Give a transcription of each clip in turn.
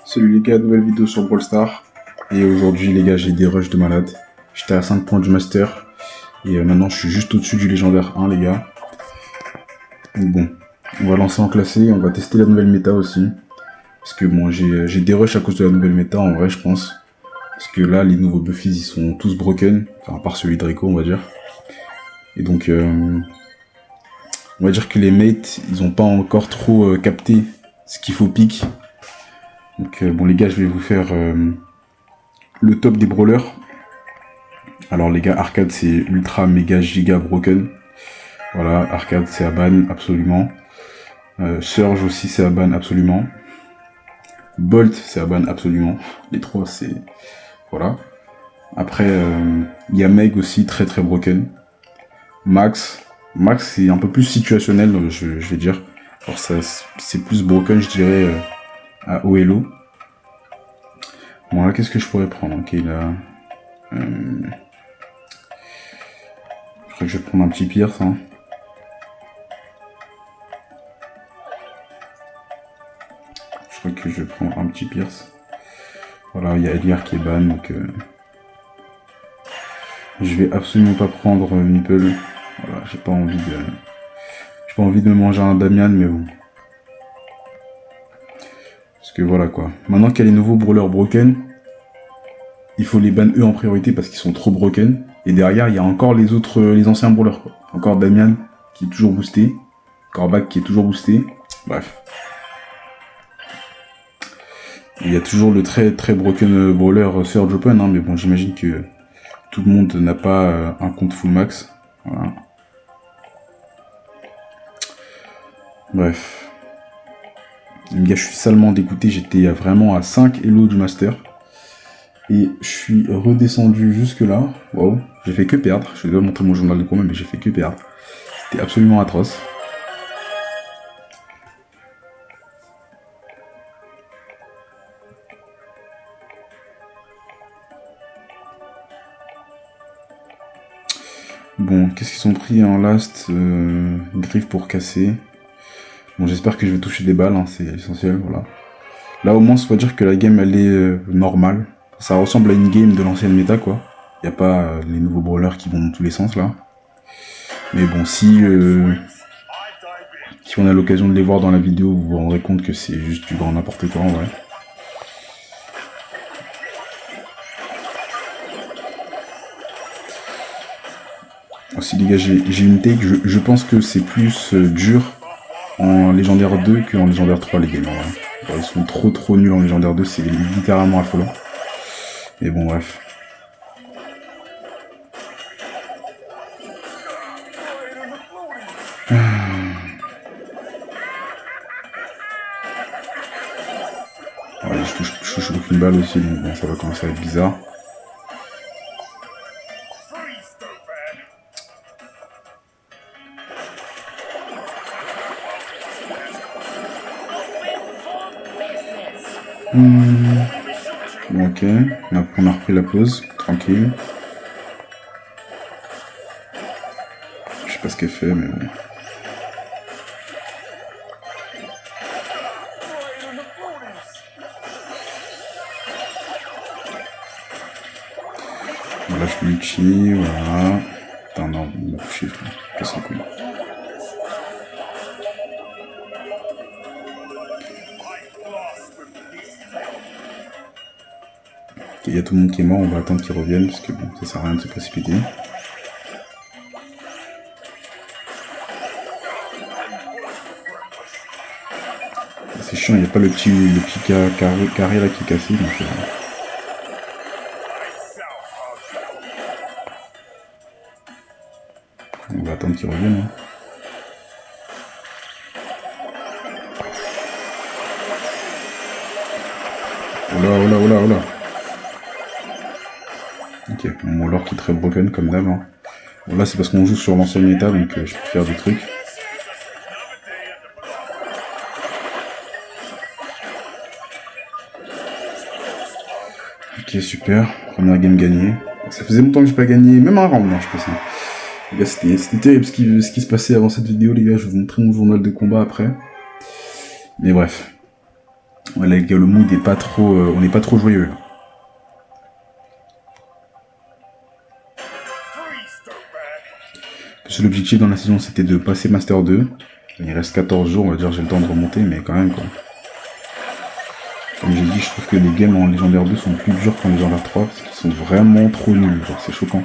Salut les gars, nouvelle vidéo sur Brawl Stars. Et aujourd'hui les gars, j'ai des rushs de malade. J'étais à 5 points du master. Et maintenant je suis juste au-dessus du légendaire 1 les gars. Donc bon, on va lancer en classé, on va tester la nouvelle méta aussi. Parce que bon, j'ai des rushs à cause de la nouvelle méta en vrai je pense. Parce que là les nouveaux buffies ils sont tous broken. Enfin à part celui de Draco on va dire. Et donc on va dire que les mates ils ont pas encore trop capté ce qu'il faut pick. Donc bon les gars, je vais vous faire le top des brawlers. Alors les gars, Arcade c'est ultra méga giga broken. Voilà, Arcade c'est à ban absolument. Surge aussi c'est à ban absolument. Bolt c'est à ban absolument. Les trois c'est... Voilà. Après, il y a Meg aussi très très broken. Max c'est un peu plus situationnel je vais dire. Alors ça c'est plus broken je dirais à OLO. Bon là qu'est-ce que je pourrais prendre? Ok là... je crois que je vais prendre un petit Pierce hein. Je crois que je vais prendre un petit Pierce. Voilà, il y a Eliar qui est ban, donc je vais absolument pas prendre Meeple. Voilà, j'ai pas envie de me manger un Damian, mais bon. Parce que voilà quoi. Maintenant qu'il y a les nouveaux brawlers broken, il faut les ban eux en priorité parce qu'ils sont trop broken. Et derrière, il y a encore les autres, les anciens brawlers quoi. Encore Damian qui est toujours boosté. Corbac qui est toujours boosté. Bref. Il y a toujours le très très broken brawler Surge Open, hein, mais bon, j'imagine que tout le monde n'a pas un compte full max. Voilà. Bref. Les gars, je suis salement dégoûté. J'étais vraiment à 5 elo du master. Et je suis redescendu jusque là. Wow. J'ai fait que perdre. Je vais montrer mon journal de combat, mais j'ai fait que perdre. C'était absolument atroce. Bon, qu'est-ce qu'ils ont pris en last griffe pour casser. Bon, j'espère que je vais toucher des balles, hein, c'est essentiel, voilà. Là, au moins, ça veut dire que la game, elle est normale. Ça ressemble à une game de l'ancienne méta, quoi. Y a pas les nouveaux brawlers qui vont dans tous les sens, là. Mais bon, si on a l'occasion de les voir dans la vidéo, vous vous rendrez compte que c'est juste du grand n'importe quoi, en vrai. Aussi, les gars, j'ai une take. Je pense que c'est plus dur en légendaire 2 qu'en légendaire 3 les games. Ils sont trop nuls en légendaire 2, c'est littéralement affolant. Mais bon bref. Ouais, je touche aucune balle aussi, donc bon, ça va commencer à être bizarre. Bon, ok, on a repris la pause, tranquille. Je sais pas ce qu'elle fait, mais bon. Voilà, je multi, voilà. Putain, non, il m'a touché, frère. Casse le couille. Il y a tout le monde qui est mort, on va attendre qu'ils reviennent parce que bon, ça sert à rien de se précipiter. C'est chiant, il n'y a pas le petit carré là qui est cassé, donc on va attendre qu'ils reviennent. Hein. Oh là. Ok, mon lore qui est très broken comme d'hab. Hein. Bon, là c'est parce qu'on joue sur l'ancienne méta, donc je peux faire des trucs. Ok, super. Première game gagnée. Ça faisait longtemps que j'ai pas gagné, même un round, hein, je pense. Hein. Les gars, c'était terrible ce qui se passait avant cette vidéo, les gars. Je vais vous montrer mon journal de combat après. Mais bref. Voilà, les gars, le mood est pas trop... on n'est pas trop joyeux, là. Parce que l'objectif dans la saison, c'était de passer Master 2. Il reste 14 jours, on va dire, j'ai le temps de remonter, mais quand même, quoi. Comme j'ai dit, je trouve que les games en Légendaire 2 sont plus durs qu'en Légendaire 3, parce qu'ils sont vraiment trop nuls, genre, c'est choquant.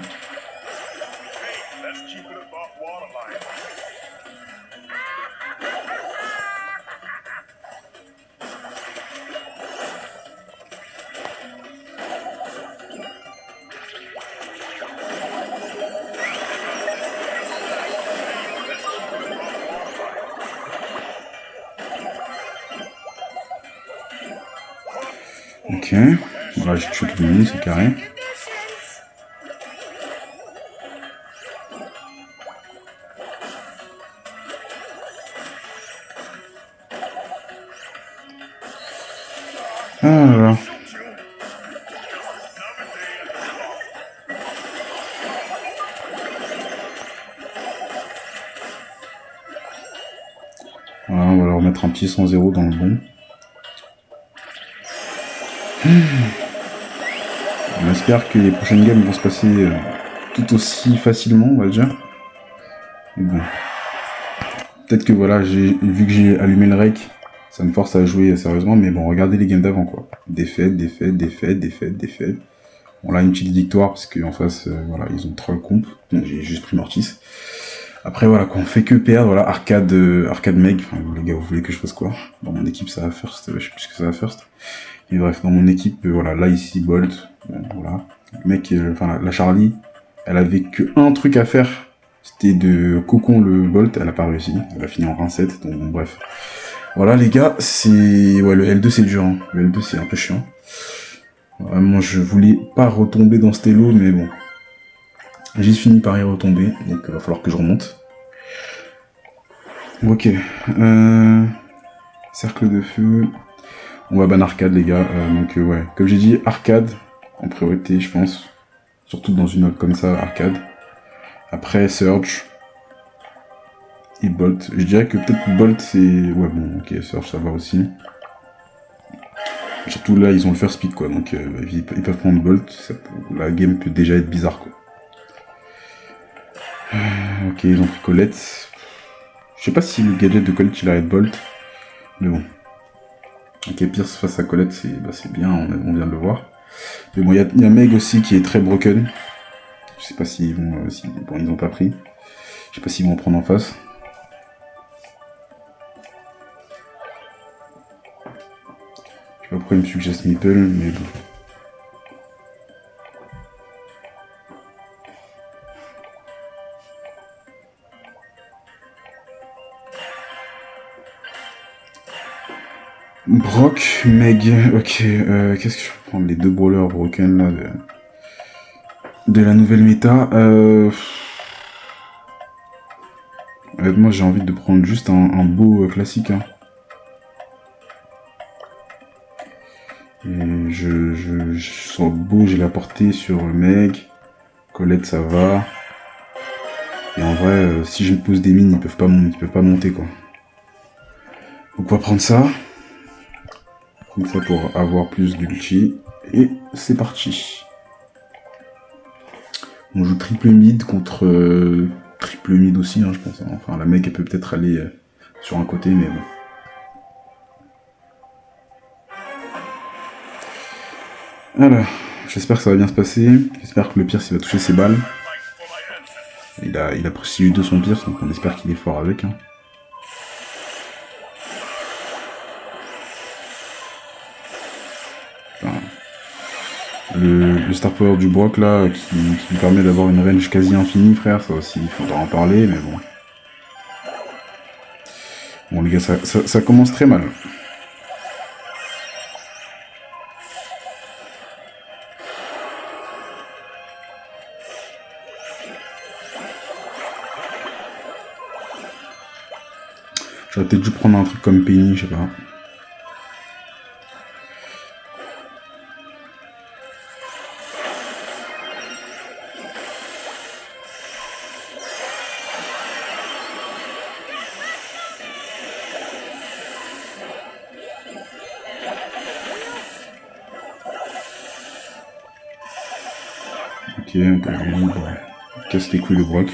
Ok, voilà, j'ai tué tout le monde, c'est carré. Ah là là. Voilà, on va leur mettre un petit 100-0 dans le bon. On espère que les prochaines games vont se passer tout aussi facilement, on va dire. Bon. Peut-être que voilà, vu que j'ai allumé le rec, ça me force à jouer sérieusement, mais bon, regardez les games d'avant, quoi. Défaite, défaite, défaite, défaite, défaite. Bon, là, une petite victoire, parce qu'en face, voilà, ils ont troll comp, donc j'ai juste pris Mortis. Après, voilà, quoi, on fait que perdre, voilà, arcade meg, enfin, les gars, vous voulez que je fasse quoi? Dans mon équipe, ça va first, je sais plus ce que ça va first. Et bref, dans mon équipe, voilà, là, ici, Bolt, bon, voilà. Le mec, enfin, la Charlie, elle avait que un truc à faire, c'était de cocon le Bolt, elle a pas réussi, elle a fini en 1-7, donc bon, bref. Voilà, les gars, c'est... Ouais, le L2, c'est dur, hein. Le L2, c'est un peu chiant. Vraiment, je voulais pas retomber dans cet elo, mais bon. J'ai fini par y retomber, donc il va falloir que je remonte. Ok. Cercle de feu. On va ban arcade, les gars. Donc, ouais. Comme j'ai dit, arcade en priorité, je pense. Surtout dans une map comme ça, arcade. Après, Surge. Et Bolt. Je dirais que peut-être Bolt, c'est... Ouais, bon, ok, Surge, ça va aussi. Surtout là, ils ont le first speed, quoi. Donc, ils peuvent prendre Bolt. La game peut déjà être bizarre, quoi. Ok, ils ont pris Colette. Je sais pas si le gadget de Colette, il arrête Bolt. Mais bon. Ok, Pierce face à Colette, c'est bien, on vient de le voir. Mais bon, il y a Meg aussi qui est très broken. Je sais pas s'ils vont... bon, ils ont pas pris. Je sais pas s'ils vont en prendre en face. Je sais pas pourquoi il me suggère Meeple, mais bon. Brock, Meg, ok, qu'est-ce que je peux prendre? Les deux brawlers broken là de la nouvelle méta. Honnêtement, j'ai envie de prendre juste un beau classique. Hein. Et je sens beau, j'ai la portée sur Meg. Colette, ça va. Et en vrai, si je me pose des mines, ils peuvent pas monter quoi. Donc on va prendre ça. Comme ça pour avoir plus d'ulti. Et c'est parti. On joue triple mid contre triple mid aussi, hein, je pense. Hein. Enfin, la mec, elle peut peut-être aller sur un côté, mais bon. Alors, j'espère que ça va bien se passer. J'espère que le Pierce, il va toucher ses balles. Il a précis eu 2 son Pierce, donc on espère qu'il est fort avec. Hein. Enfin, le Star Power du Brock, là, qui lui permet d'avoir une range quasi infinie, frère, ça aussi, il faudra en parler, mais bon. Bon, les gars, ça commence très mal. J'aurais peut-être dû prendre un truc comme Penny, je sais pas. bon, casse les couilles le Brock.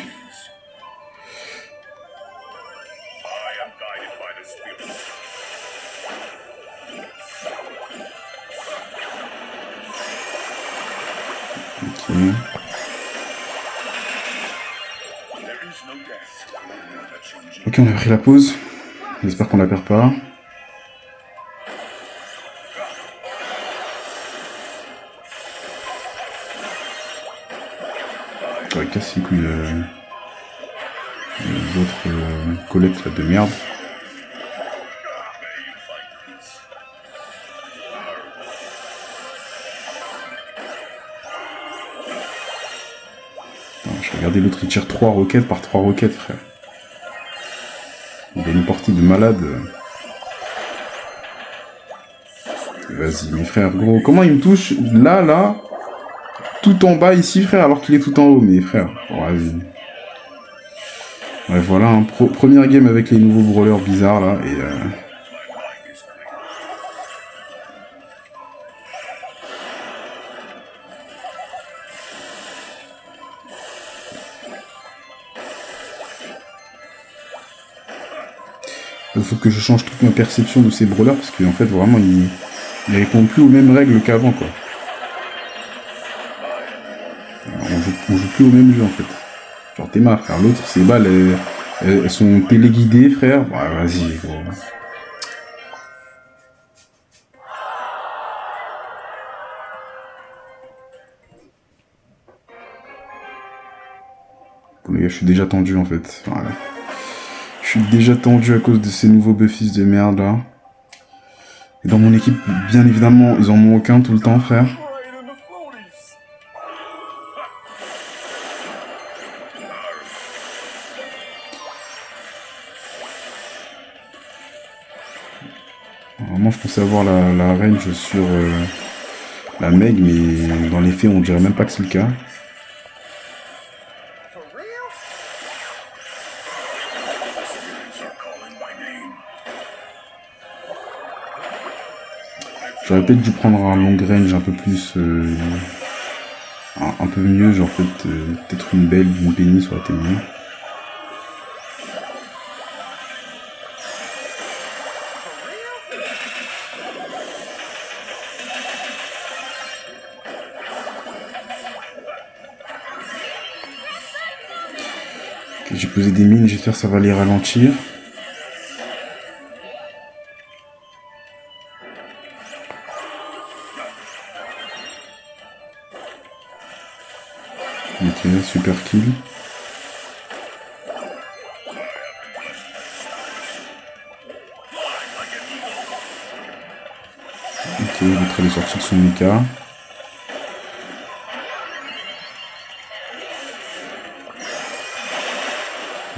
Ok. Ok, on a pris la pause. J'espère qu'on la perd pas. Ouais, casse les couilles l'autre Colette là, de merde. Attends, je vais regarder l'autre, il tire 3 roquettes par 3 roquettes, frère. Il a une partie de malade. Vas-y, mes frères, gros. Comment il me touche là, tout en bas ici, frère, alors qu'il est tout en haut, mes frères. Oh, vas-y. Ouais, voilà, hein, première game avec les nouveaux brawlers bizarres, là, et... Il faut que je change toute ma perception de ces brawlers, parce qu'en fait, vraiment, ils répondent plus aux mêmes règles qu'avant, quoi. On joue plus au même jeu, en fait. Genre, t'es marre, frère. L'autre, ces balles, elles sont téléguidées, frère. Ouais, vas-y, gros. Bon, les gars, je suis déjà tendu, en fait. Voilà. Je suis déjà tendu à cause de ces nouveaux buffs de merde, là. Et dans mon équipe, bien évidemment, ils en ont aucun tout le temps, frère. Normalement, je pensais avoir la range sur la Meg, mais dans les faits, on dirait même pas que c'est le cas. J'aurais peut-être dû prendre un long range un peu plus... un peu mieux, genre peut-être une belle, une Penny, ça aurait été mieux. Okay, j'ai posé des mines, j'espère que ça va les ralentir. Ok, super kill. Ok, l'autre elle est sortie de son mecha.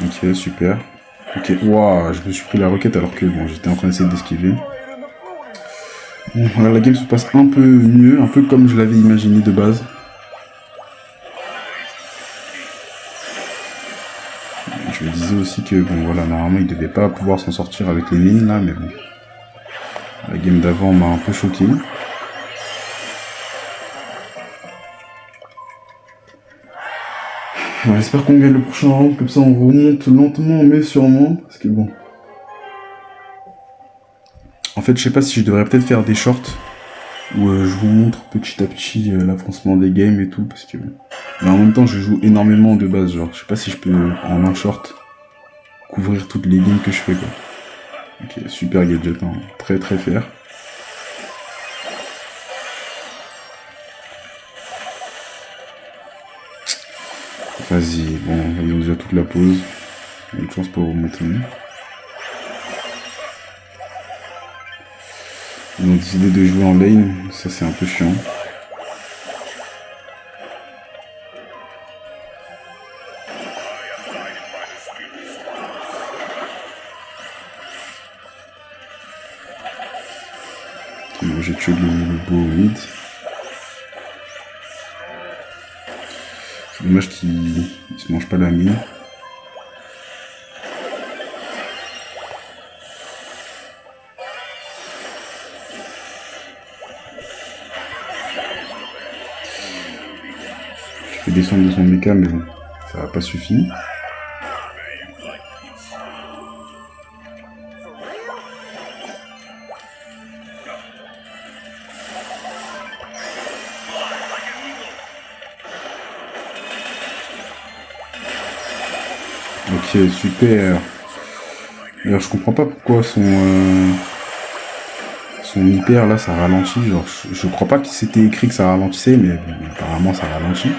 Ok, super. Ok, waouh, je me suis pris la roquette alors que bon, j'étais en train d'essayer d'esquiver. Bon, là, la game se passe un peu mieux, un peu comme je l'avais imaginé de base. Je me disais aussi que, bon, voilà, normalement, il devait pas pouvoir s'en sortir avec les mines, là, mais bon. La game d'avant m'a un peu choqué. J'espère qu'on gagne le prochain round, comme ça on remonte lentement mais sûrement, parce que bon... En fait, je sais pas si je devrais peut-être faire des shorts, où je vous montre petit à petit l'avancement des games et tout, parce que... Mais en même temps, je joue énormément de base, genre, je sais pas si je peux, en un short, couvrir toutes les games que je fais, quoi. Ok, super gadget, hein. Très très fier. Vas-y, bon, ils ont déjà toute la pause. Une chance pour remonter. Ils ont décidé de jouer en lane, ça c'est un peu chiant. Bon, j'ai tué le beau mid. C'est dommage qu'il se mange pas la mine. descendre de son mecha, mais bon, ça n'a pas suffi. Ok, super. D'ailleurs, je comprends pas pourquoi son hyper là ça ralentit. Genre, je crois pas qu'il s'était écrit que ça ralentissait, mais bon, apparemment ça ralentit.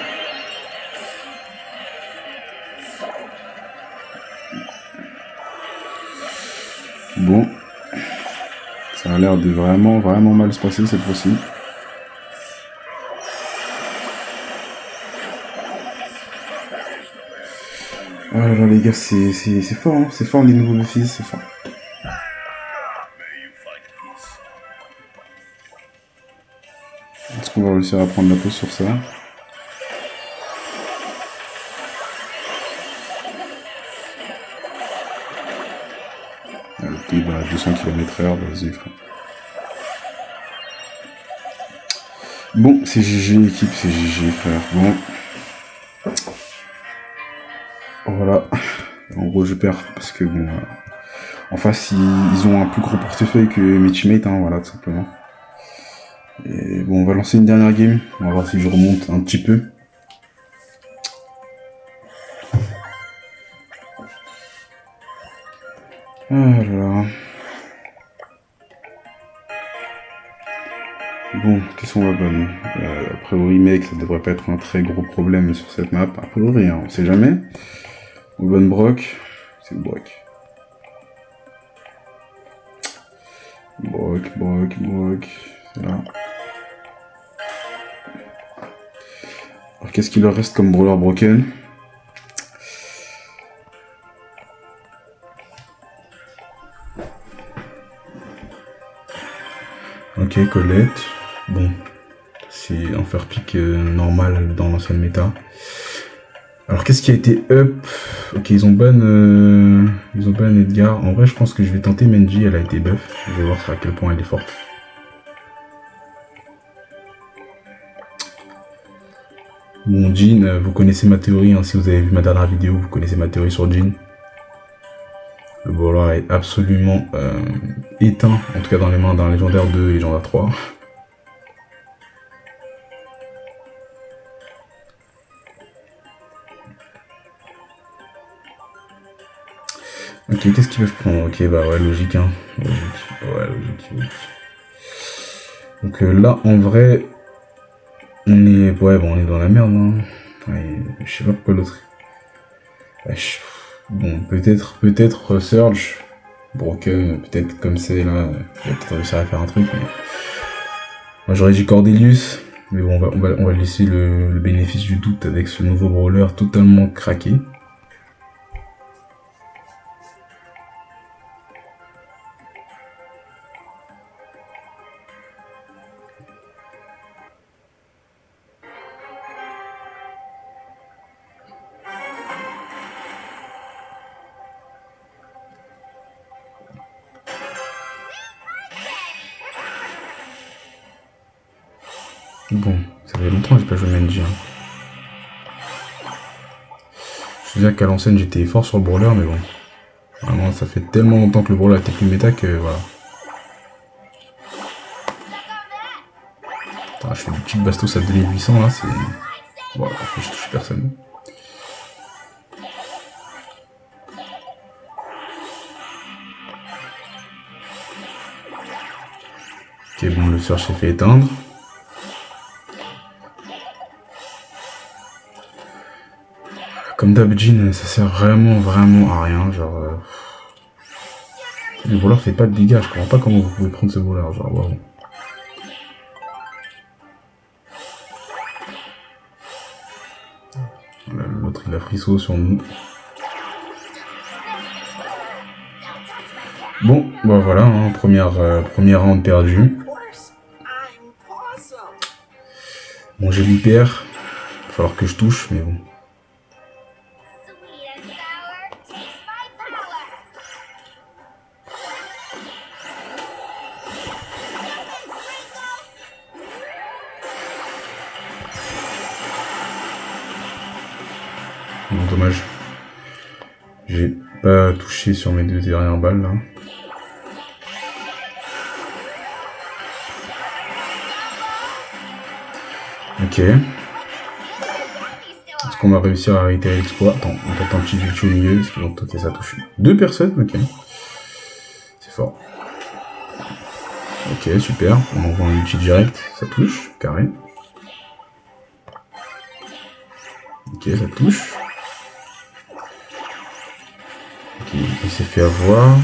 Bon, ça a l'air de vraiment mal se passer cette fois-ci. Oh là là, les gars, c'est fort, hein. C'est fort les nouveaux Buffy, c'est fort. Est-ce qu'on va réussir à prendre la pause sur ça? Il va à 200 km/h, vas-y frère. Bon, c'est GG équipe, c'est GG frère. Bon. Voilà. En gros, je perds parce que bon... en face, ils ont un plus gros portefeuille que mes teammates, hein, voilà, tout simplement. Et bon, on va lancer une dernière game. On va voir si je remonte un petit peu. Alors... Bon, qu'est-ce qu'on va bonne a priori, mec, ça devrait pas être un très gros problème sur cette map. A priori, hein, on sait jamais. On bonne Brock. C'est le Brock. Brock. C'est là. Alors, qu'est-ce qu'il leur reste comme brawler broken? Ok, Colette. Bon, c'est un fair pick normal dans l'ancienne méta. Alors qu'est-ce qui a été up? Ok, ils ont ban Edgar. En vrai, je pense que je vais tenter Menji, elle a été buff. Je vais voir à quel point elle est forte. Bon, Jhin, vous connaissez ma théorie, hein, si vous avez vu ma dernière vidéo, vous connaissez ma théorie sur Jhin. Le brawler est absolument éteint, en tout cas dans les mains d'un légendaire 2 et légendaire 3. Ok, qu'est-ce qu'ils peuvent prendre? Ok, bah ouais, logique, hein. Logique. Donc là, en vrai, on est dans la merde, hein. Ouais, je sais pas pourquoi l'autre. Bon, peut-être Surge, Broken, peut-être comme c'est là, il va peut-être réussir à faire un truc. Mais... moi j'aurais dit Cordelius, mais bon, on va laisser le bénéfice du doute avec ce nouveau brawler totalement craqué. Bon, ça fait longtemps que j'ai pas joué Menji. Je veux dire qu'à l'ancienne j'étais fort sur le brawler, mais bon. Vraiment, ça fait tellement longtemps que le brawler était plus méta que voilà. Attends, je fais des petites bastos à 2800 là, c'est... voilà, je touche personne. Ok, bon, le Surge s'est fait éteindre. Comme d'hab, Jhin, ça sert vraiment à rien, genre... Le voleur fait pas de dégâts, je comprends pas comment vous pouvez prendre ce voleur, genre, waouh. L'autre, il a frisson sur nous. Bon, bah voilà, hein, première round perdue. Bon, j'ai l'hyper, il va falloir que je touche, mais bon. Bon, dommage. J'ai pas touché sur mes 2 dernières balles là. Ok. Est-ce qu'on va réussir à réitérer l'exploit? Attends, on tente un petit ulti au milieu. Parce que donc, ok, ça touche 2 personnes. Ok. C'est fort. Ok, super. On envoie un ulti direct. Ça touche. Carré. Ok, ça touche. Ok, il s'est fait avoir.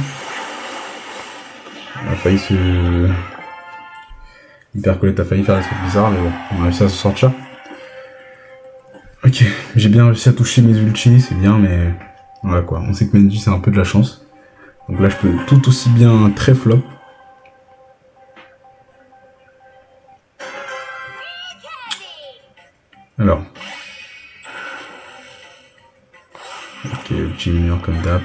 On a failli se... Hypercolette a failli faire des trucs bizarres, mais bon, on a réussi à se sortir. Ok, j'ai bien réussi à toucher mes ultis, c'est bien, mais... Voilà quoi, on sait que Mendy c'est un peu de la chance. Donc là je peux tout aussi bien très flop. Alors. Ok, ulti mineur comme d'hab.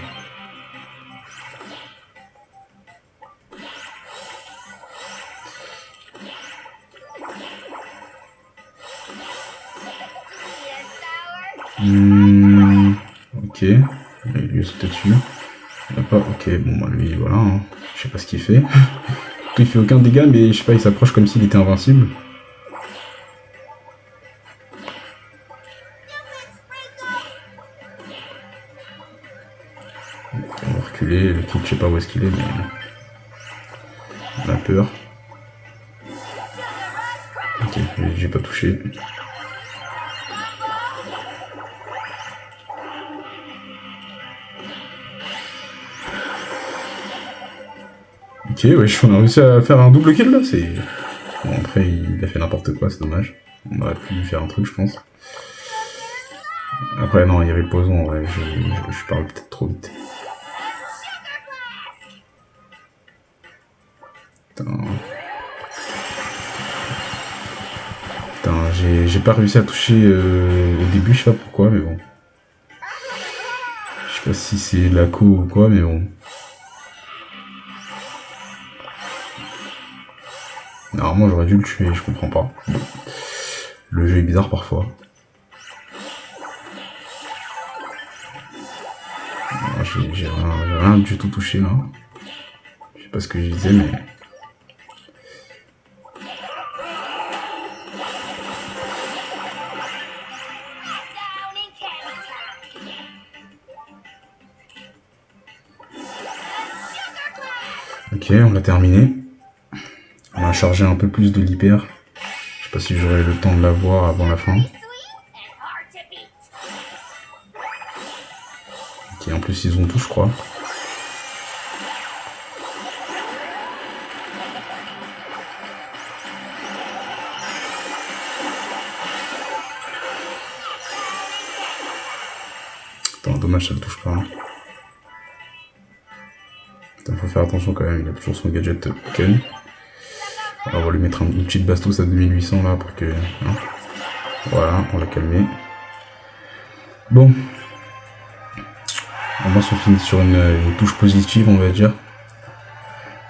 Ok, lui sauter dessus. Il a pas, ok, bon bah lui voilà, hein. Je sais pas ce qu'il fait. Il fait aucun dégât, mais je sais pas, il s'approche comme s'il était invincible. On va reculer, le kit je sais pas où est-ce qu'il est, mais on a peur. Ok, j'ai pas touché. Ok, ouais, on a réussi à faire un double kill là, c'est... Bon, après, il a fait n'importe quoi, c'est dommage. On aurait pu lui faire un truc, je pense. Après, non, il y avait le poison, ouais, je parle peut-être trop vite. Putain, j'ai pas réussi à toucher au début, je sais pas pourquoi, mais bon. Je sais pas si c'est la co ou quoi, mais bon. Normalement, j'aurais dû le tuer, je comprends pas. Le jeu est bizarre parfois. J'ai rien du tout touché là. Je sais pas ce que je disais, mais... Ok, on l'a terminé. On a chargé un peu plus de l'hyper. Je sais pas si j'aurai le temps de l'avoir avant la fin. Ok, en plus ils ont tout, je crois. Attends, dommage, ça ne touche pas. Putain, faut faire attention quand même, il a toujours son gadget token. Alors, on va lui mettre une petite bastos à 2800 là pour que... Hein. Voilà, on l'a calmé. Bon. Au moins, on finit sur une touche positive, on va dire.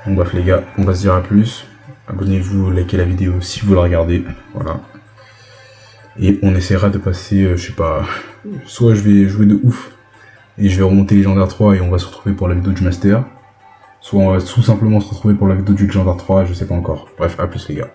Bon, bref, les gars, on va se dire à plus. Abonnez-vous, likez la vidéo si vous la regardez. Voilà. Et on essaiera de passer, je sais pas... Soit je vais jouer de ouf et je vais remonter Légendaire 3 et on va se retrouver pour la vidéo du Master. Soit on va tout simplement se retrouver pour la vidéo du Légendaire 3, je sais pas encore. Bref, à plus les gars.